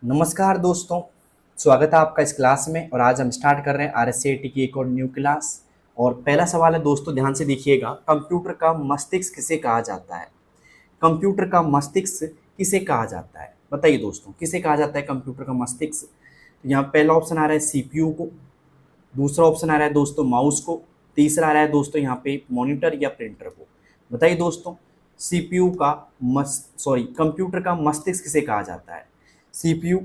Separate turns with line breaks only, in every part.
नमस्कार दोस्तों, स्वागत है आपका इस क्लास में। और आज हम स्टार्ट कर रहे हैं RSCET की एक और न्यू क्लास। और पहला सवाल है दोस्तों, ध्यान से देखिएगा। कंप्यूटर का मस्तिष्क किसे कहा जाता है? कंप्यूटर का मस्तिष्क किसे कहा जाता है? बताइए दोस्तों, किसे कहा जाता है कंप्यूटर का मस्तिष्क? तो यहाँ पहला ऑप्शन आ रहा है CPU को, दूसरा ऑप्शन आ रहा है दोस्तों माउस को, तीसरा आ रहा है दोस्तों यहाँ पे मॉनिटर या प्रिंटर को। बताइए दोस्तों, CPU का कंप्यूटर का मस्तिष्क किसे कहा जाता है? CPU,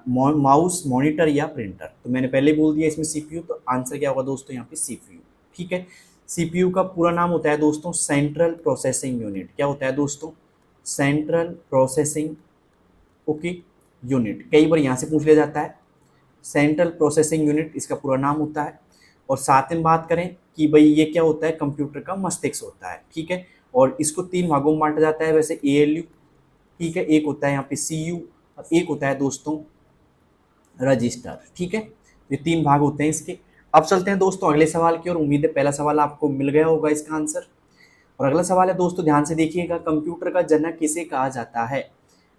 माउस, मॉनिटर या प्रिंटर? तो मैंने पहले बोल दिया इसमें CPU, तो आंसर क्या होगा दोस्तों यहाँ पे CPU। ठीक है। CPU का पूरा नाम होता है दोस्तों सेंट्रल प्रोसेसिंग यूनिट। क्या होता है दोस्तों? Central processing, okay, unit. कई बार यहाँ से पूछ लिया जाता है। सेंट्रल प्रोसेसिंग यूनिट इसका पूरा नाम होता है। और साथ में बात करें कि भाई ये क्या होता है, कंप्यूटर का मस्तिष्क होता है। ठीक है। और इसको तीन भागों में बांटा जाता है वैसे, ALU, ठीक है, एक होता है यहाँ पे CU और एक होता है दोस्तों रजिस्टर। ठीक है, ये तीन भाग होते हैं इसके। अब चलते हैं दोस्तों अगले सवाल की ओर। उम्मीद है पहला सवाल आपको मिल गया होगा इसका आंसर। और अगला सवाल है दोस्तों, ध्यान से देखिएगा। कंप्यूटर का जनक किसे कहा जाता है?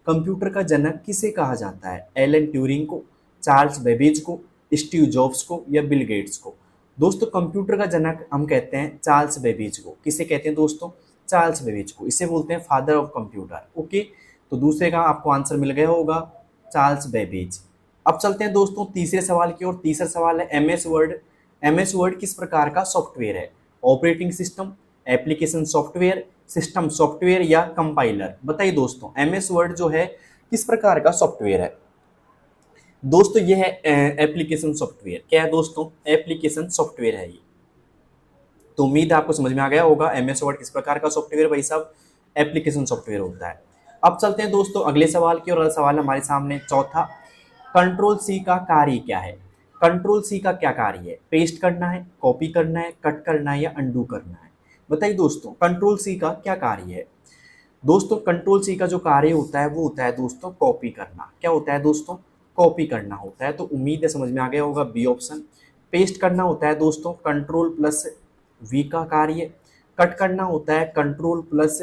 कंप्यूटर का जनक किसे कहा जाता है? एलन ट्यूरिंग को, चार्ल्स बेबेज को, स्टीव जॉब्स को या बिल गेट्स को? दोस्तों कंप्यूटर का जनक हम कहते हैं चार्ल्स बेबेज को। किसे कहते हैं दोस्तों? चार्ल्स बेबेज को। इसे बोलते हैं फादर ऑफ कंप्यूटर। ओके, तो दूसरे का आपको आंसर मिल गया होगा, चार्ल्स बेबेज। अब चलते हैं दोस्तों तीसरे सवाल की ओर। तीसरा सवाल है MS वर्ड। MS वर्ड किस प्रकार का सॉफ्टवेयर है? Operating system, application software, system software या कंपाइलर? बताइए दोस्तों, MS वर्ड जो है किस प्रकार का सॉफ्टवेयर है? दोस्तों ये है एप्लीकेशन सॉफ्टवेयर। क्या है दोस्तों? एप्लीकेशन सॉफ्टवेयर है ये। तो उम्मीद है आपको समझ में आ गया होगा MS वर्ड किस प्रकार का सॉफ्टवेयर, भाई साहब एप्लीकेशन सॉफ्टवेयर होता है। अब चलते हैं दोस्तों अगले सवाल की ओर। अगला सवाल हमारे सामने चौथा, कंट्रोल C का कार्य क्या है? कंट्रोल C का क्या कार्य है? पेस्ट करना है, कॉपी करना है, कट करना है या अंडू करना है? बताइए दोस्तों, कंट्रोल C का क्या कार्य है? दोस्तों कंट्रोल C का जो कार्य होता है वो होता है दोस्तों कॉपी करना। क्या होता है दोस्तों? कॉपी करना होता है। तो उम्मीद है समझ में आ गया होगा, बी ऑप्शन। पेस्ट करना होता है दोस्तों कंट्रोल प्लस V का कार्य। कट करना होता है कंट्रोल प्लस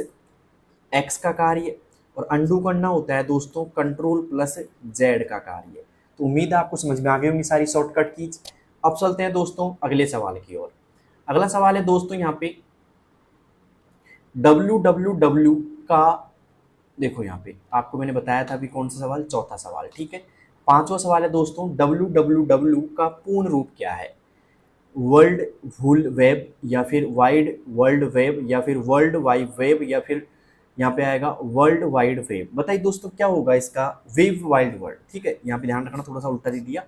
X का कार्य। और अंडू करना होता है दोस्तों कंट्रोल प्लस Z का कार्य। तो उम्मीद है आपको समझ में आ गई होंगी सारी शॉर्टकट कीज। अब चलते हैं दोस्तों अगले सवाल की ओर। अगला सवाल है दोस्तों यहाँ पे www का, देखो यहाँ पे आपको मैंने बताया था अभी कौन सा सवाल, चौथा सवाल। ठीक है, पांचवा सवाल है दोस्तों, www का पूर्ण रूप क्या है? वर्ल्ड वुल वेब या फिर वाइड वर्ल्ड वेब या फिर वर्ल्ड वाइड वेब या फिर यहाँ पे आएगा वर्ल्ड वाइड वेब? बताइए दोस्तों क्या होगा इसका? Web wide world. ठीक है, यहाँ पे ध्यान रखना, थोड़ा सा उल्टा दे दिया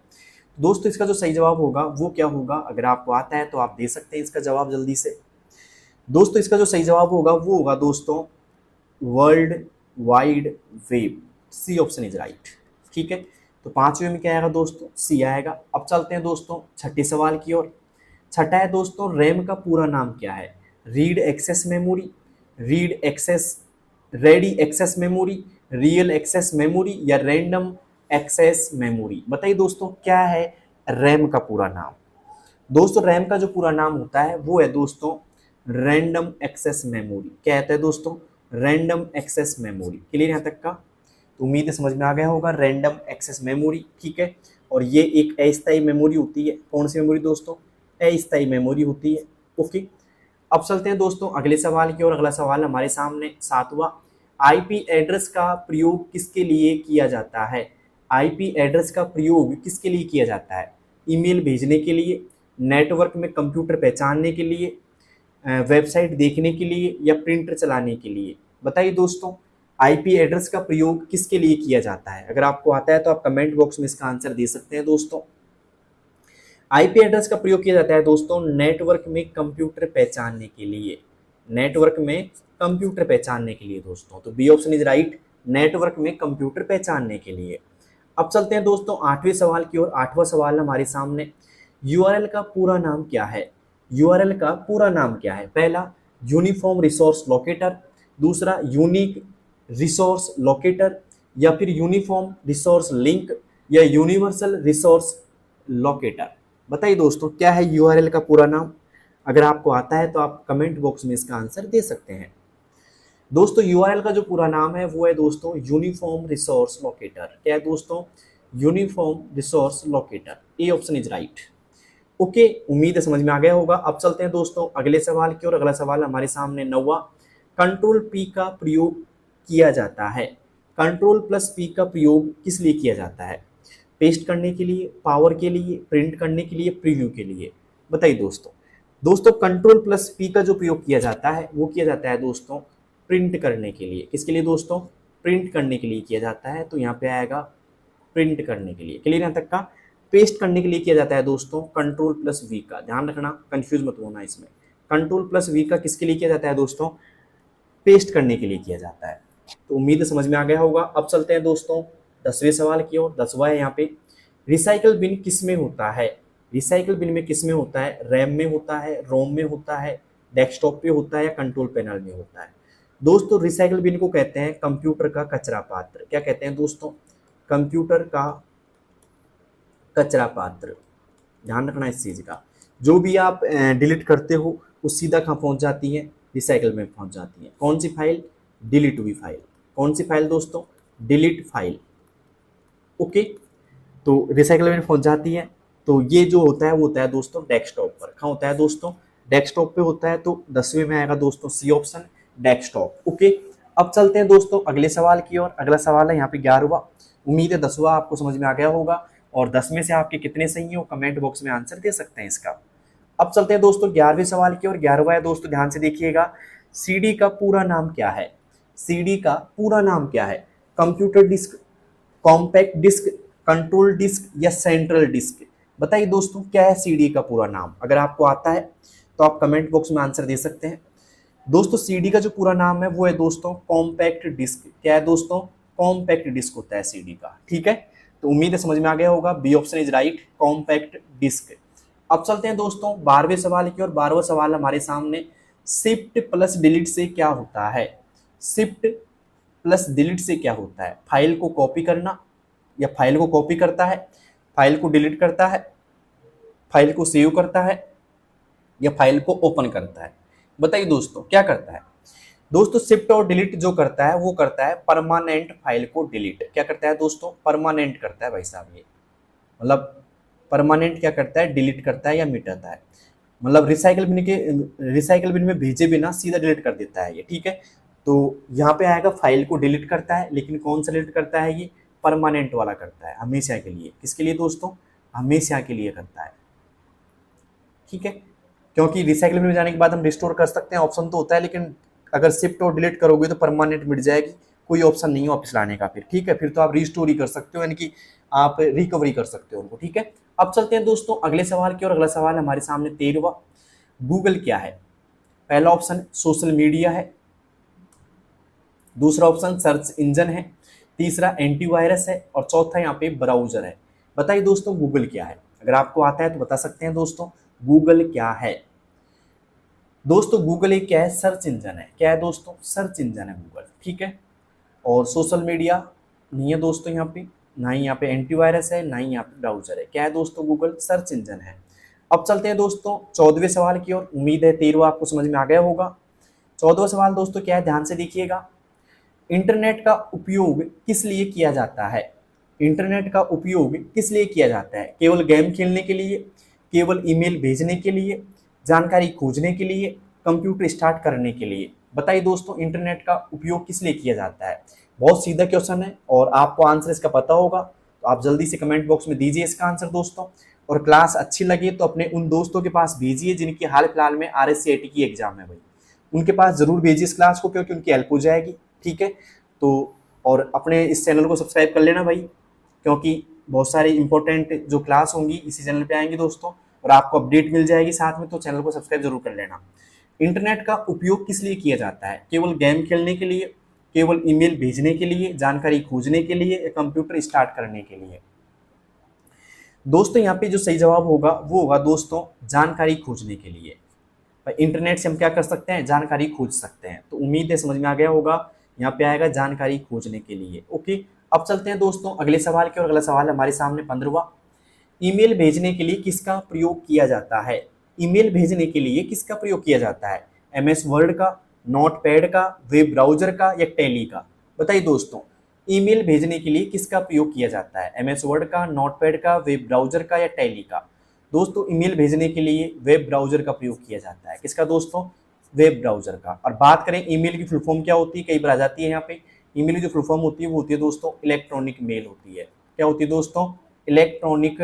दोस्तों। इसका जो सही जवाब होगा वो क्या होगा? अगर आपको आता है तो आप दे सकते हैं इसका जवाब जल्दी से। दोस्तों इसका जो सही जवाब होगा वो होगा दोस्तों world wide web. C option is right. ठीक है, तो पांचवे में क्या आएगा दोस्तों? C आएगा। अब चलते हैं दोस्तों छठे सवाल की ओर। छठा है दोस्तों, रैम का पूरा नाम क्या है? Read access memory, read access, ready access memory, real access memory या रैंडम एक्सेस मेमोरी? बताइए दोस्तों क्या है रैम का पूरा नाम? दोस्तों रैम का जो पूरा नाम होता है वो है दोस्तों रैंडम एक्सेस मेमोरी। क्या कहते हैं दोस्तों? Random access memory. क्लियर यहाँ तक का? तो उम्मीद है समझ में आ गया होगा, रैंडम एक्सेस मेमोरी। ठीक है, और ये एक अस्थायी मेमोरी होती है। कौन सी मेमोरी दोस्तों? अस्थायी मेमोरी होती है। ओके, अब चलते हैं दोस्तों अगले सवाल की ओर। अगला सवाल हमारे सामने सातवां, IP एड्रेस का प्रयोग किसके लिए किया जाता है? IP एड्रेस का प्रयोग किसके लिए किया जाता है? ईमेल भेजने के लिए, नेटवर्क में कंप्यूटर पहचानने के लिए, वेबसाइट देखने के लिए या प्रिंटर चलाने के लिए? बताइए दोस्तों IP एड्रेस का प्रयोग किसके लिए किया जाता है? अगर आपको आता है तो आप कमेंट बॉक्स में इसका आंसर दे सकते हैं दोस्तों। IP एड्रेस का प्रयोग किया जाता है दोस्तों नेटवर्क में कंप्यूटर पहचानने के लिए। नेटवर्क में कंप्यूटर पहचानने के लिए दोस्तों। तो B option is right, network में कंप्यूटर पहचानने के लिए। अब चलते हैं दोस्तों आठवें सवाल की ओर। आठवां सवाल हमारे सामने, URL का पूरा नाम क्या है? URL का पूरा नाम क्या है? पहला यूनिफॉर्म रिसोर्स लोकेटर, दूसरा यूनिक रिसोर्स लोकेटर या फिर यूनिफॉर्म रिसोर्स लिंक या यूनिवर्सल रिसोर्स लोकेटर? बताइए दोस्तों क्या है URL का पूरा नाम? अगर आपको आता है तो आप कमेंट बॉक्स में इसका आंसर दे सकते हैं। दोस्तों यूआरएल का जो पूरा नाम है वो है दोस्तों यूनिफॉर्म रिसोर्स लोकेटर। क्या है दोस्तों? Uniform resource locator. A option is right. Okay, उम्मीद है समझ में आ गया होगा। अब चलते हैं दोस्तों अगले सवाल की ओर। अगला सवाल हमारे सामने 9वां, कंट्रोल पी का प्रयोग किया जाता है। कंट्रोल प्लस पी का प्रयोग किस लिए किया जाता है? पेस्ट करने के लिए, पावर के लिए, प्रिंट करने के लिए, प्रीव्यू के लिए? बताइए दोस्तों। दोस्तों कंट्रोल प्लस पी का जो प्रयोग किया जाता है वो किया जाता है दोस्तों प्रिंट करने के लिए। किसके लिए दोस्तों? प्रिंट करने के लिए किया जाता है। तो यहाँ पे आएगा प्रिंट करने के लिए। क्लियर यहाँ तक का? पेस्ट करने के लिए किया जाता है दोस्तों कंट्रोल प्लस वी का। ध्यान रखना, कंफ्यूज मत होना इसमें। कंट्रोल प्लस वी का किसके लिए किया जाता है दोस्तों? पेस्ट करने के लिए किया जाता है। तो उम्मीद है समझ में आ गया होगा। अब चलते हैं दोस्तों 10वें सवाल की ओर। 10वां है यहाँ पे, रिसाइकल बिन किस में होता है? रिसाइकल बिन में किस में होता है? रैम में होता है, रोम में होता है, डेस्कटॉप पे होता है या कंट्रोल पैनल में होता है? दोस्तों रिसाइकल बिन को कहते हैं कंप्यूटर का कचरा पात्र। क्या कहते हैं दोस्तों? कंप्यूटर का कचरा पात्र। ध्यान रखना इस चीज का। जो भी आप डिलीट करते हो वो सीधा कहाँ पहुंच जाती है? रिसाइकल में पहुंच जाती है। कौन सी फाइल? डिलीट हुई फाइल। कौन सी फाइल दोस्तों? Delete file. ओके, तो रिसाइकल में पहुंच जाती है। तो ये जो होता है वो होता है दोस्तों डेस्कटॉप पर। कहाँ होता है दोस्तों? डेस्कटॉप पे होता है। तो 10वें में आएगा दोस्तों सी ऑप्शन, डेस्कटॉप। ओके, अब चलते हैं दोस्तों अगले सवाल की ओर। अगला सवाल है यहाँ पे 11वां। उम्मीद है 10वां आपको समझ में आ गया होगा। और 10 में से आपके कितने सही हैं वो कमेंट बॉक्स में आंसर दे सकते हैं इसका। अब चलते हैं दोस्तों 11वें सवाल की ओर। 11वां है दोस्तों, ध्यान से देखिएगा। सीडी का पूरा नाम क्या है? सीडी का पूरा नाम क्या है? Computer disc, compact disc, control disc या सेंट्रल डिस्क? बताइए दोस्तों क्या है सीडी का पूरा नाम? अगर आपको आता है तो आप कमेंट बॉक्स में आंसर दे सकते हैं। दोस्तों सीडी का जो पूरा नाम है वो है दोस्तों कॉम्पैक्ट डिस्क। क्या है दोस्तों? कॉम्पैक्ट डिस्क होता है सीडी का। ठीक है, तो उम्मीद है समझ में आ गया होगा। B option is right, compact disc. अब चलते हैं दोस्तों 12वें सवाल की ओर। 12वां सवाल हमारे सामने, शिफ्ट प्लस डिलीट से क्या होता है? शिफ्ट प्लस डिलीट से क्या होता है? फाइल को कॉपी करना, या फाइल को कॉपी करता है, फाइल को डिलीट करता है, फाइल को सेव करता है, या फाइल को ओपन करता है? बताइए दोस्तों क्या करता है? दोस्तों शिफ्ट और डिलीट जो करता है वो करता है परमानेंट फाइल को डिलीट। क्या करता है दोस्तों? परमानेंट करता है भाई साहब। ये मतलब परमानेंट क्या करता है? डिलीट करता है या मिटाता है। मतलब रिसाइकल बिन में भेजे बिना सीधा डिलीट कर देता है ये। ठीक है, तो यहाँ पे आएगा फाइल को डिलीट करता है, लेकिन कौन सा डिलीट करता है? ये परमानेंट वाला करता है, हमेशा के लिए। किसके लिए दोस्तों? हमेशा के लिए करता है। ठीक है, क्योंकि रिसाइकल में जाने के बाद हम रिस्टोर कर सकते हैं, ऑप्शन तो होता है, लेकिन अगर शिफ्ट और डिलीट करोगे तो परमानेंट मिट जाएगी, कोई ऑप्शन नहीं है वापस लाने का। फिर ठीक है, फिर तो आप रिस्टोर ही कर सकते हो, यानी कि आप रिकवरी कर सकते हो उनको। ठीक है, अब चलते हैं दोस्तों अगले सवाल की ओर। अगला सवाल हमारे सामने 13वां, गूगल क्या है? पहला ऑप्शन सोशल मीडिया है, दूसरा ऑप्शन सर्च इंजन है, तीसरा एंटीवायरस है, और चौथा यहाँ पे ब्राउजर है। बताइए दोस्तों गूगल क्या है? अगर आपको आता है तो बता सकते हैं दोस्तों गूगल क्या है। दोस्तों गूगल एक क्या है? सर्च इंजन है। क्या है दोस्तों? सर्च इंजन है गूगल। ठीक है, और सोशल मीडिया नहीं है दोस्तों यहाँ पे, ना ही यहाँ पे एंटीवायरस है, ना ही यहाँ पे ब्राउजर है। क्या है दोस्तों? गूगल सर्च इंजन है। अब चलते हैं दोस्तों 14वें सवाल की ओर। उम्मीद है 13वां आपको समझ में आ गया होगा। 14वां सवाल दोस्तों क्या है? ध्यान से देखिएगा। इंटरनेट का उपयोग किस लिए किया जाता है? इंटरनेट का उपयोग किस लिए किया जाता है? केवल गेम खेलने के लिए, केवल ईमेल भेजने के लिए, जानकारी खोजने के लिए, कंप्यूटर स्टार्ट करने के लिए? बताइए दोस्तों इंटरनेट का उपयोग किस लिए किया जाता है? बहुत सीधा क्वेश्चन है और आपको आंसर इसका पता होगा, तो आप जल्दी से कमेंट बॉक्स में दीजिए इसका आंसर दोस्तों। और क्लास अच्छी लगे तो अपने उन दोस्तों के पास भेजिए जिनकी हाल फिलहाल में RSCIT की एग्जाम है भाई, उनके पास जरूर भेजिए इस क्लास को, क्योंकि उनकी हेल्प हो जाएगी। ठीक है, तो और अपने इस चैनल को सब्सक्राइब कर लेना भाई, क्योंकि बहुत सारी इंपॉर्टेंट जो क्लास होंगी इसी चैनल पे आएंगी दोस्तों, और आपको अपडेट मिल जाएगी साथ में, तो चैनल को सब्सक्राइब जरूर कर लेना। इंटरनेट का उपयोग किस लिए किया जाता है? केवल गेम खेलने के लिए, केवल ईमेल भेजने के लिए, जानकारी खोजने के लिए, या कंप्यूटर स्टार्ट करने के लिए? दोस्तों यहाँ पे जो सही जवाब होगा वो होगा दोस्तों जानकारी खोजने के लिए। इंटरनेट से हम क्या कर सकते हैं? जानकारी खोज सकते हैं। तो उम्मीद है समझ में आ गया होगा। यहाँ पे आएगा जानकारी खोजने के लिए। ओके, अब चलते हैं दोस्तों अगले सवाल की ओर। अगला सवाल हमारे सामने 15वां, ईमेल भेजने के लिए किसका प्रयोग किया जाता है? ईमेल भेजने के लिए किसका प्रयोग किया जाता है? MS वर्ड का, नोटपैड का, वेब ब्राउजर का या टैली का? बताइए दोस्तों, ईमेल भेजने के लिए किसका प्रयोग किया जाता है? एमएस वर्ड का, नोटपैड का, वेब ब्राउजर का या टैली का? दोस्तों ईमेल भेजने के लिए वेब ब्राउजर का प्रयोग किया जाता है। किसका दोस्तों? वेब ब्राउजर का। और बात करें ईमेल की फुल फॉर्म क्या होती है, कई बार आ जाती है यहाँ पे। ईमेल की जो फुल फॉर्म होती है वो होती है दोस्तों इलेक्ट्रॉनिक मेल होती है। क्या होती है दोस्तों? Electronic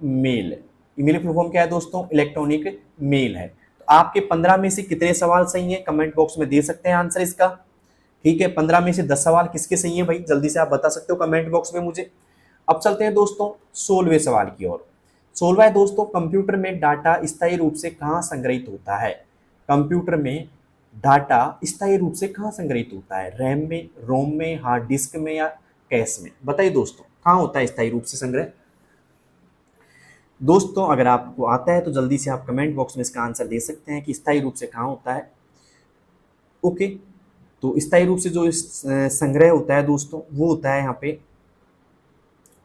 mail. ईमेल की फुल फॉर्म क्या है दोस्तों? इलेक्ट्रॉनिक मेल है। तो आपके 15 में से कितने सवाल सही हैं? कमेंट बॉक्स में दे सकते हैं आंसर इसका। ठीक है, 15 में से 10 सवाल किसके सही हैं भाई? जल्दी से आप बता सकते हो कमेंट बॉक्स में मुझे। अब चलते हैं दोस्तों 16वें सवाल की ओर। 16वां है दोस्तों, कंप्यूटर में डाटा स्थायी रूप से कहाँ संग्रहित होता है? कंप्यूटर में डाटा स्थायी रूप से कहाँ संग्रहित होता है? रैम में, रोम में, हार्ड डिस्क में या कैश में? बताइए दोस्तों, कहाँ होता है स्थायी रूप से संग्रह? दोस्तों अगर आपको आता है तो जल्दी से आप कमेंट बॉक्स में इसका आंसर दे सकते हैं कि स्थायी रूप से कहाँ होता है। ओके, तो स्थायी रूप से जो संग्रह होता है दोस्तों वो होता है यहाँ पे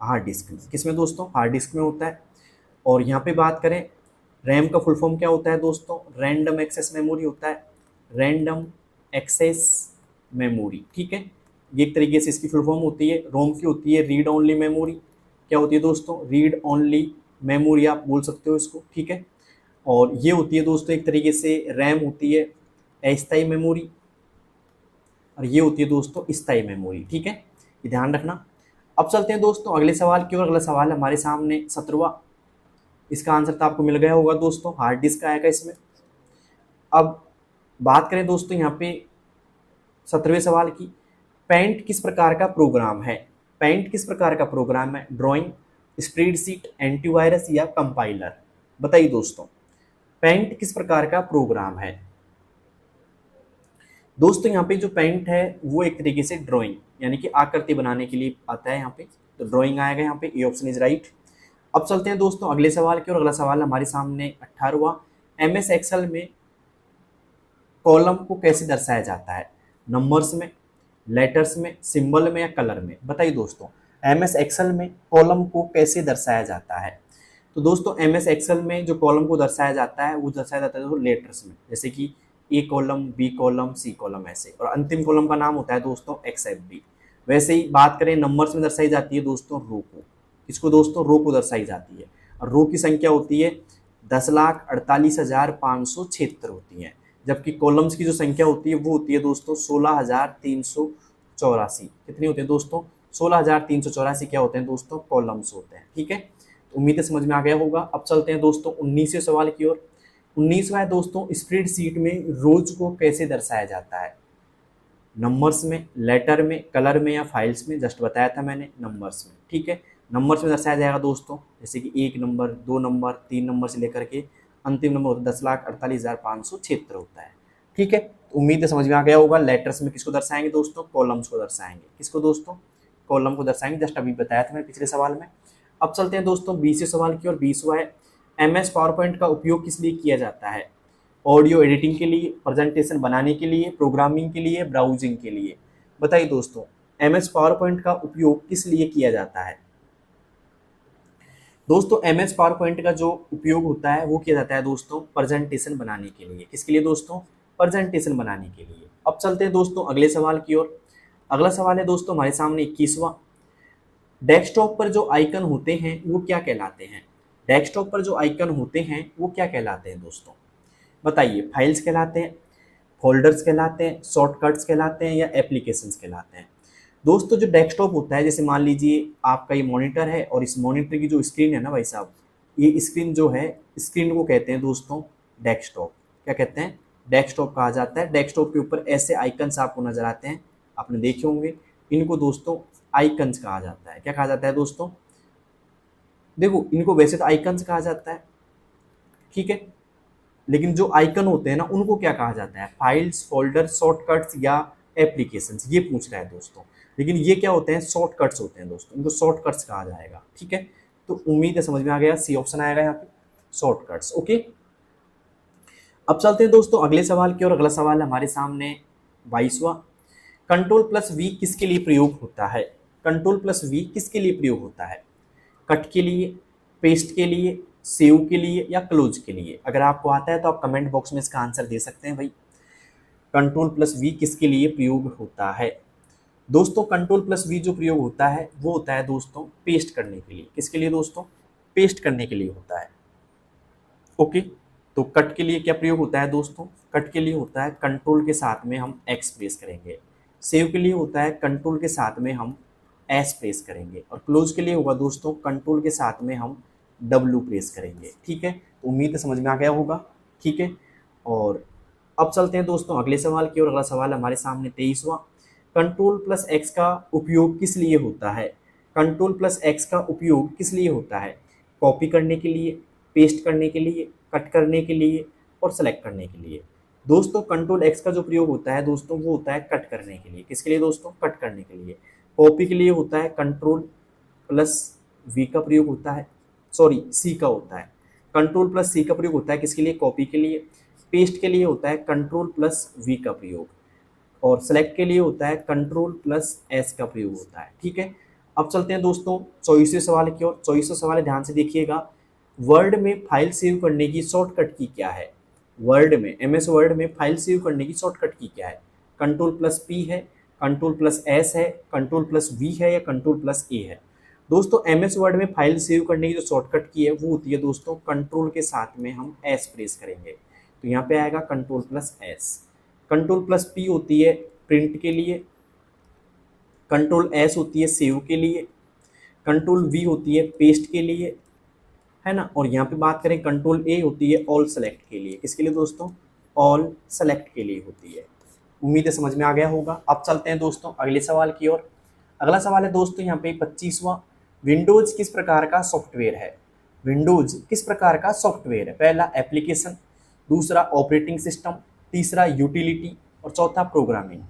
हार्ड डिस्क में। किसमें दोस्तों? हार्ड डिस्क में होता है। और यहाँ पे बात करें रैम का फुल फॉर्म क्या होता है दोस्तों? रैंडम एक्सेस मेमोरी होता है। रैंडम एक्सेस मेमोरी, ठीक है, ये एक तरीके से इसकी फुल फॉर्म होती है। रोम की होती है रीड ओनली मेमोरी। क्या होती है दोस्तों? रीड ओनली मेमोरी आप बोल सकते हो इसको, ठीक है। और ये होती है दोस्तों एक तरीके से रैम होती है अस्थायी मेमोरी, और ये होती है दोस्तों स्थायी मेमोरी, ठीक है, ये ध्यान रखना। अब चलते हैं दोस्तों अगले सवाल की ओर। अगला सवाल हमारे सामने 17वां। इसका आंसर तो आपको मिल गया होगा दोस्तों, हार्ड डिस्क आएगा इसमें। अब बात करें दोस्तों यहाँ पे 17वें सवाल की, पेंट किस प्रकार का प्रोग्राम है? पेंट किस प्रकार का प्रोग्राम है? ड्राइंग, स्प्रेडशीट, एंटीवायरस या कंपाइलर? बताइए दोस्तों, पेंट किस प्रकार का प्रोग्राम है? दोस्तों यहाँ पे जो पेंट है वो एक तरीके से ड्राइंग यानी कि आकृति बनाने के लिए आता है यहाँ पे, तो ड्राइंग आएगा यहाँ पे, ए ऑप्शन इज राइट। अब चलते हैं दोस्तों अगले सवाल की ओर। अगला सवाल हमारे सामने 18वां, एमएस एक्सेल में कॉलम को कैसे दर्शाया जाता है? नंबर्स में, लेटर्स में, सिंबल में या कलर में? बताइए दोस्तों, एमएस एक्सेल में कॉलम को कैसे दर्शाया जाता है? तो दोस्तों एमएस एक्सेल में जो कॉलम को दर्शाया जाता है वो दर्शाया जाता है लेटर्स में, जैसे कि A column, B column, C column ऐसे, और अंतिम कॉलम का नाम होता है दोस्तों XFB। वैसे ही बात करें नंबर्स में दर्शाई जाती है दोस्तों रो को। किसको दोस्तों? रो को दर्शाई जाती है, और रो की संख्या होती है 10,48,576 होती है। जबकि कॉलम्स की जो संख्या होती है वो होती है दोस्तों 16,384। कितनी होती है दोस्तों? 16,384 क्या होते हैं दोस्तों? कॉलम्स होते हैं, ठीक है। तो उम्मीद है समझ में आ गया होगा। अब चलते हैं दोस्तों 19वें सवाल की ओर। 19वां है दोस्तों, स्प्रेडशीट में रोज को कैसे दर्शाया जाता है? नंबर्स में, लेटर में, कलर में या फाइल्स में? जस्ट बताया था मैंने, नंबर्स में, ठीक है। नंबर्स में दर्शाया जाएगा दोस्तों, जैसे कि 1 नंबर, 2 नंबर, 3 नंबर से लेकर के अंतिम नंबर होता है 10,48,576 होता है, ठीक है। तो उम्मीद है समझ में आ गया होगा। लेटर्स में किसको दर्शाएंगे दोस्तों? कॉलम्स को दर्शाएंगे। किसको दोस्तों? कॉलम को दर्शाएंगे, जस्ट अभी बताया था मैं पिछले सवाल में। अब चलते हैं दोस्तों 20वें सवाल की ओर। 20वां है, एमएस पावर पॉइंट का उपयोग किस लिए किया जाता है? ऑडियो एडिटिंग के लिए, प्रेजेंटेशन बनाने के लिए, प्रोग्रामिंग के लिए, ब्राउजिंग के लिए? बताइए दोस्तों, एमएस पावर पॉइंट का उपयोग किस लिए किया जाता है? दोस्तों एमएस पावर पॉइंट का जो उपयोग होता है वो किया जाता है दोस्तों प्रेजेंटेशन बनाने के लिए। किसके लिए दोस्तों? प्रेजेंटेशन बनाने के लिए। अब चलते हैं दोस्तों अगले सवाल की ओर। अगला सवाल है दोस्तों हमारे सामने 21वां, डेस्कटॉप पर जो आइकन होते हैं वो क्या कहलाते हैं? डेस्कटॉप पर जो आइकन होते हैं वो क्या कहलाते हैं दोस्तों? बताइए, फाइल्स कहलाते हैं, फोल्डर्स कहलाते हैं, शॉर्टकट्स कहलाते हैं या एप्लीकेशंस कहलाते हैं? दोस्तों जो डेस्कटॉप होता है, जैसे मान लीजिए आपका ये मॉनिटर है और इस मॉनिटर की जो स्क्रीन है ना भाई साहब, ये स्क्रीन जो है, स्क्रीन को कहते हैं दोस्तों डेस्कटॉप। क्या कहते हैं? डेस्कटॉप कहा जाता है। डेस्कटॉप के ऊपर ऐसे आइकन्स आपको नजर आते हैं, आपने देखे होंगे, इनको दोस्तों आइकन्स कहा जाता है। क्या कहा जाता है दोस्तों? देखो इनको वैसे तो आइकन्स कहा जाता है, ठीक है, लेकिन जो आइकन होते हैं ना उनको क्या कहा जाता है? फाइल्स, फोल्डर, शॉर्टकट्स या एप्लीकेशंस, ये पूछ रहा है दोस्तों। लेकिन ये क्या होते हैं? शॉर्टकट्स होते हैं दोस्तों, इनको शॉर्टकट्स कहा जाएगा, ठीक है। तो उम्मीद है समझ में आ गया, सी ऑप्शन आएगा यहाँ पे, शॉर्टकट्स, ओके। अब चलते हैं दोस्तों अगले सवाल की और। अगला सवाल हमारे सामने 22वां, कंट्रोल प्लस वी किसके लिए प्रयोग होता है? कंट्रोल प्लस वी किसके लिए प्रयोग होता है? कट के लिए, पेस्ट के लिए, सेव के लिए या क्लोज के लिए? अगर आपको आता है तो आप कमेंट बॉक्स में इसका आंसर दे सकते हैं भाई। कंट्रोल प्लस वी किसके लिए प्रयोग होता है? दोस्तों कंट्रोल प्लस वी जो प्रयोग होता है वो होता है दोस्तों पेस्ट करने के लिए। किसके लिए दोस्तों? पेस्ट करने के लिए होता है। ओके, तो कट के लिए क्या प्रयोग होता है दोस्तों? कट के लिए होता है कंट्रोल के साथ में हम एक्स प्रेस करेंगे। सेव के लिए होता है कंट्रोल के साथ में हम एस प्रेस करेंगे। और क्लोज के लिए होगा दोस्तों कंट्रोल के साथ में हम डब्ल्यू प्रेस करेंगे। ठीक है, तो उम्मीद है समझ में आ गया होगा। ठीक है, और अब चलते हैं दोस्तों अगले सवाल की ओर। अगला सवाल हमारे सामने 23वां। कंट्रोल प्लस एक्स का उपयोग किस लिए होता है? कंट्रोल प्लस एक्स का उपयोग किस लिए होता है? कॉपी करने के लिए, पेस्ट करने के लिए, कट करने के लिए और सेलेक्ट करने के लिए। दोस्तों कंट्रोल एक्स का जो प्रयोग होता है दोस्तों वो होता है कट करने के लिए। किसके लिए दोस्तों? कट करने के लिए। कॉपी के लिए होता है कंट्रोल प्लस वी का प्रयोग होता है, सॉरी सी का होता है। कंट्रोल प्लस सी का प्रयोग होता है किसके लिए? कॉपी के लिए। पेस्ट के लिए होता है कंट्रोल प्लस वी का प्रयोग। और सेलेक्ट के लिए होता है कंट्रोल प्लस एस का प्रयोग होता है। ठीक है, अब चलते हैं दोस्तों 24वें सवाल की ओर। 24वां सवाल है, ध्यान से देखिएगा। वर्ड में फाइल सेव करने की शॉर्टकट की क्या है? वर्ड में, एमएस वर्ड में फाइल सेव करने की शॉर्टकट की क्या है? कंट्रोल प्लस पी है, कंट्रोल प्लस एस है, कंट्रोल प्लस वी है या कंट्रोल प्लस ए है? दोस्तों एमएस वर्ड में फाइल सेव करने की जो शॉर्टकट की है वो होती है दोस्तों कंट्रोल के साथ में हम एस प्रेस करेंगे। तो यहाँ पे आएगा control plus S. Control plus P होती है प्रिंट के लिए, कंट्रोल एस होती है सेव के लिए, कंट्रोल वी होती है पेस्ट के लिए, है ना। और यहाँ पे बात करें कंट्रोल ए होती है ऑल सेलेक्ट के लिए। किसके लिए दोस्तों? ऑल सेलेक्ट के लिए होती है। उम्मीद है समझ में आ गया होगा। अब चलते हैं दोस्तों अगले सवाल की ओर। अगला सवाल है दोस्तों यहाँ पे 25वां। विंडोज किस प्रकार का सॉफ्टवेयर है? विंडोज किस प्रकार का सॉफ्टवेयर है? पहला एप्लीकेशन, दूसरा ऑपरेटिंग सिस्टम, तीसरा यूटिलिटी और चौथा प्रोग्रामिंग।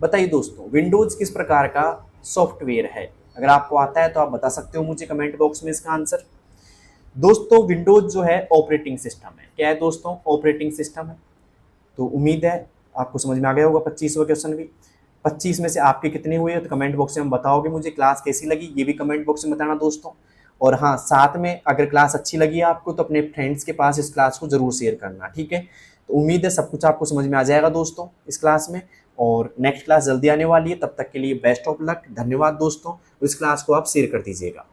बताइए दोस्तों विंडोज किस प्रकार का सॉफ्टवेयर है? अगर आपको आता है तो आप बता सकते हो मुझे कमेंट बॉक्स में इसका आंसर। दोस्तों विंडोज जो है ऑपरेटिंग सिस्टम है। क्या है दोस्तों? ऑपरेटिंग सिस्टम है। तो उम्मीद है आपको समझ में आ गया होगा 25वां क्वेश्चन भी। 25 में से आपके कितने हुए तो कमेंट बॉक्स में बताओगे। मुझे क्लास कैसी लगी ये भी कमेंट बॉक्स में बताना दोस्तों। और हाँ, साथ में अगर क्लास अच्छी लगी आपको तो अपने फ्रेंड्स के पास इस क्लास को जरूर शेयर करना। ठीक है, तो उम्मीद है सब कुछ आपको समझ में आ जाएगा दोस्तों इस क्लास में। और नेक्स्ट क्लास जल्दी आने वाली है, तब तक के लिए बेस्ट ऑफ लक। धन्यवाद दोस्तों। इस क्लास को आप शेयर कर दीजिएगा।